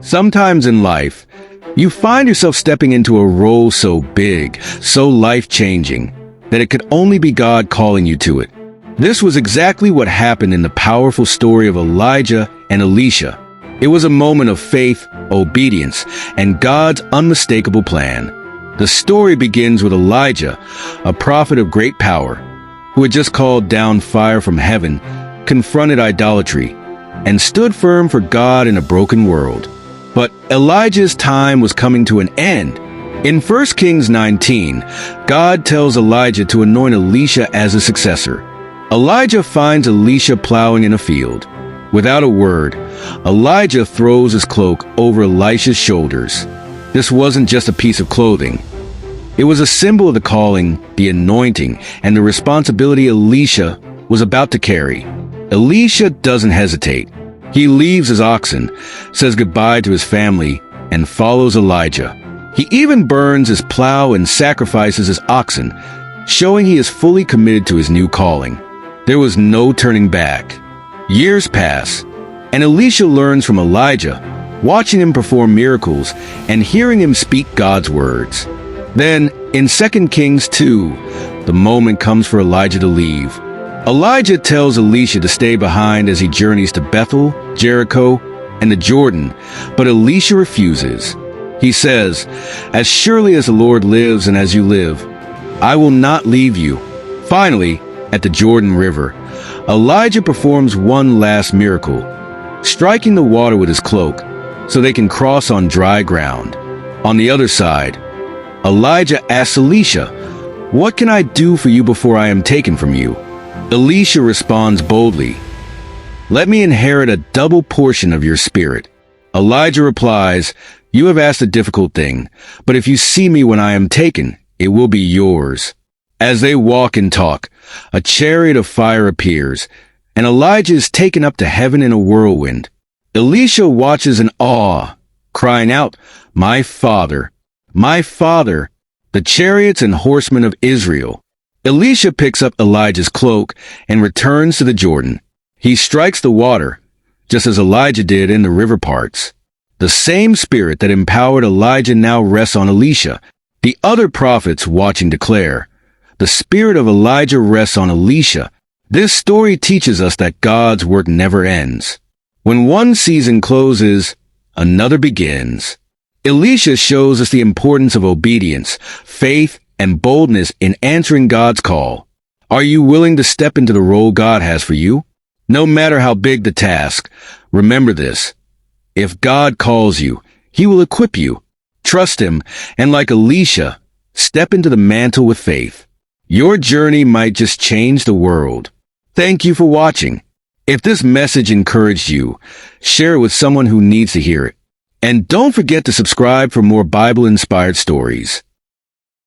Sometimes in life, you find yourself stepping into a role so big, so life-changing, that it could only be God calling you to it. This was exactly what happened in the powerful story of Elijah and Elisha. It was a moment of faith, obedience, and God's unmistakable plan. The story begins with Elijah, a prophet of great power, who had just called down fire from heaven, confronted idolatry, and stood firm for God in a broken world. But Elijah's time was coming to an end. In 1 Kings 19, God tells Elijah to anoint Elisha as a successor. Elijah finds Elisha plowing in a field. Without a word, Elijah throws his cloak over Elisha's shoulders. This wasn't just a piece of clothing. It was a symbol of the calling, the anointing, and the responsibility Elisha was about to carry. Elisha doesn't hesitate. He leaves his oxen, says goodbye to his family, and follows Elijah. He even burns his plow and sacrifices his oxen, showing he is fully committed to his new calling. There was no turning back. Years pass, and Elisha learns from Elijah, watching him perform miracles and hearing him speak God's words. Then, in 2 Kings 2, the moment comes for Elijah to leave. Elijah tells Elisha to stay behind as he journeys to Bethel, Jericho, and the Jordan, but Elisha refuses. He says, "As surely as the Lord lives and as you live, I will not leave you." Finally, at the Jordan River, Elijah performs one last miracle, striking the water with his cloak so they can cross on dry ground. On the other side, Elijah asks Elisha, "What can I do for you before I am taken from you?" Elisha responds boldly, "Let me inherit a double portion of your spirit." Elijah replies, "You have asked a difficult thing, but if you see me when I am taken, it will be yours." As they walk and talk, a chariot of fire appears, and Elijah is taken up to heaven in a whirlwind. Elisha watches in awe, crying out, my father, the chariots and horsemen of Israel." Elisha picks up Elijah's cloak and returns to the Jordan. He strikes the water, just as Elijah did in the river parts. The same spirit that empowered Elijah now rests on Elisha. The other prophets watching declare, "The spirit of Elijah rests on Elisha." This story teaches us that God's work never ends. When one season closes, another begins. Elisha shows us the importance of obedience, faith, and boldness in answering God's call. Are you willing to step into the role God has for you? No matter how big the task, remember this. If God calls you, He will equip you. Trust Him, and like Elisha, step into the mantle with faith. Your journey might just change the world. Thank you for watching. If this message encouraged you, share it with someone who needs to hear it. And don't forget to subscribe for more Bible-inspired stories.